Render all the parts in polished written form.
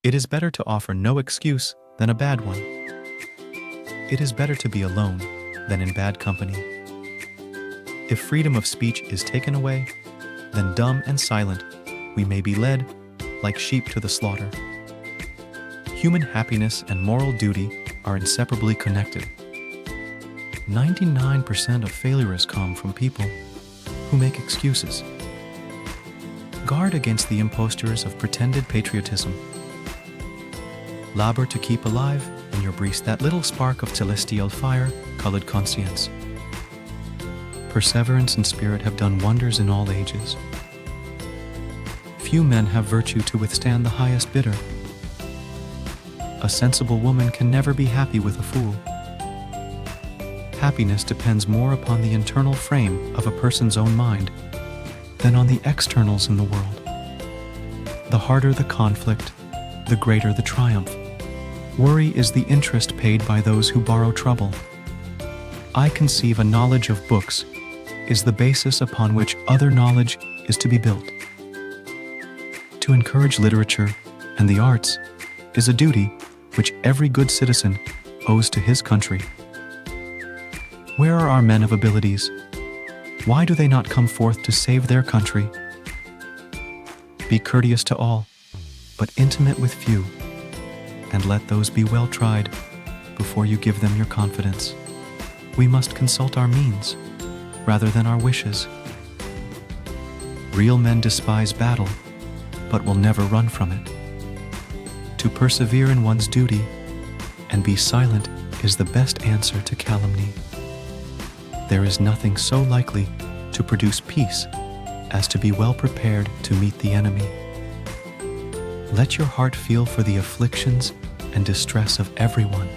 It is better to offer no excuse than a bad one. It is better to be alone than in bad company. If freedom of speech is taken away, then dumb and silent we may be led like sheep to the slaughter. Human happiness and moral duty are inseparably connected. 99% of failures come from people who make excuses. Guard against the impostures of pretended patriotism. Labor to keep alive in your breast that little spark of celestial fire-colored conscience. Perseverance and spirit have done wonders in all ages. Few men have virtue to withstand the highest bidder. A sensible woman can never be happy with a fool. Happiness depends more upon the internal frame of a person's own mind than on the externals in the world. The harder the conflict, the greater the triumph. Worry is the interest paid by those who borrow trouble. I conceive a knowledge of books is the basis upon which other knowledge is to be built. To encourage literature and the arts is a duty which every good citizen owes to his country. Where are our men of abilities? Why do they not come forth to save their country? Be courteous to all, but intimate with few, and let those be well tried before you give them your confidence. We must consult our means rather than our wishes. Real men despise battle, but will never run from it. To persevere in one's duty and be silent is the best answer to calumny. There is nothing so likely to produce peace as to be well prepared to meet the enemy. Let your heart feel for the afflictions and distress of everyone.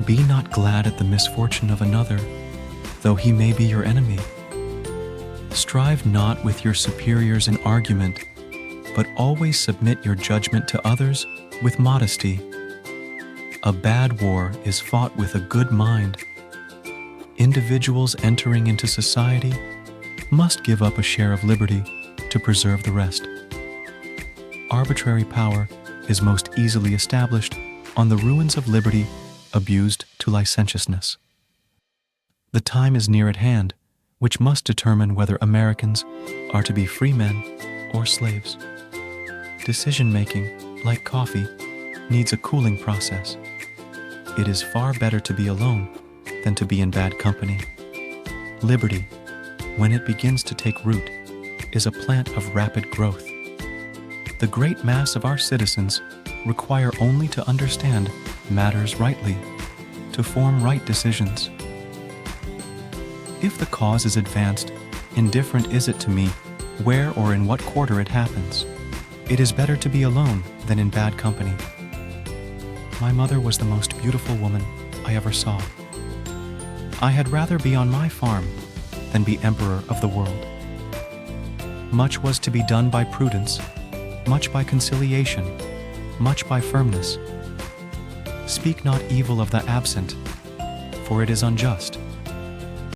Be not glad at the misfortune of another, though he may be your enemy. Strive not with your superiors in argument, but always submit your judgment to others with modesty. A bad war is fought with a good mind. Individuals entering into society must give up a share of liberty to preserve the rest. Arbitrary power is most easily established on the ruins of liberty abused to licentiousness. The time is near at hand which must determine whether Americans are to be free men or slaves. Decision-making, like coffee, needs a cooling process. It is far better to be alone than to be in bad company. Liberty, when it begins to take root, is a plant of rapid growth. The great mass of our citizens require only to understand matters rightly, to form right decisions. If the cause is advanced, indifferent is it to me where or in what quarter it happens. It is better to be alone than in bad company. My mother was the most beautiful woman I ever saw. I had rather be on my farm than be emperor of the world. Much was to be done by prudence, much by conciliation, much by firmness. Speak not evil of the absent, for it is unjust.